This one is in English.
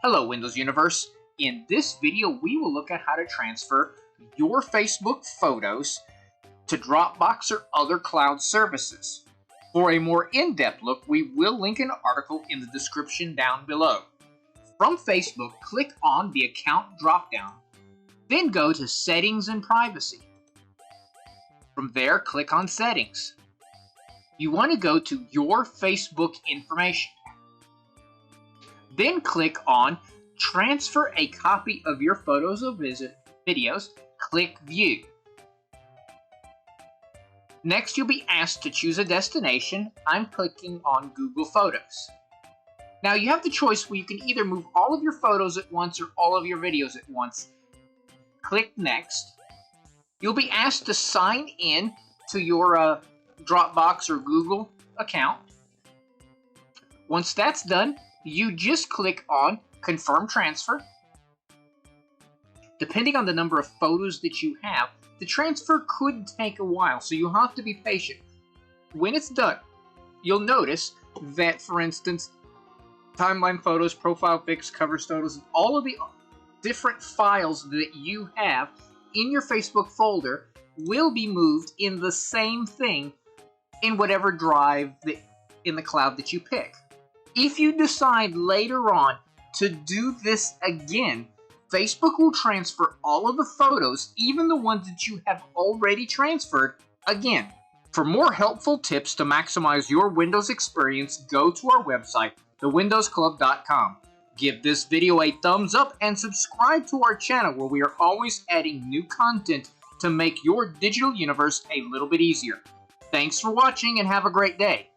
Hello Windows Universe. In this video we will look at how to transfer your Facebook photos to Dropbox or other cloud services. For a more in-depth look, we will link an article in the description down below. From Facebook, click on the Account dropdown, then go to Settings and Privacy. From there, click on Settings. You want to go to Your Facebook Information. Then click on Transfer a copy of your photos or videos. Click View. Next, you'll be asked to choose a destination. I'm clicking on Google Photos. Now, you have the choice where you can either move all of your photos at once or all of your videos at once. Click Next. You'll be asked to sign in to your Dropbox or Google account. Once that's done, you just click on Confirm Transfer. Depending on the number of photos that you have, the transfer could take a while, so you'll have to be patient. When it's done, you'll notice that, for instance, timeline photos, profile pics, cover photos, all of the different files that you have in your Facebook folder will be moved in the same thing in whatever drive in the cloud that you pick. If you decide later on to do this again, Facebook will transfer all of the photos, even the ones that you have already transferred, again. For more helpful tips to maximize your Windows experience, go to our website, thewindowsclub.com. Give this video a thumbs up and subscribe to our channel where we are always adding new content to make your digital universe a little bit easier. Thanks for watching and have a great day.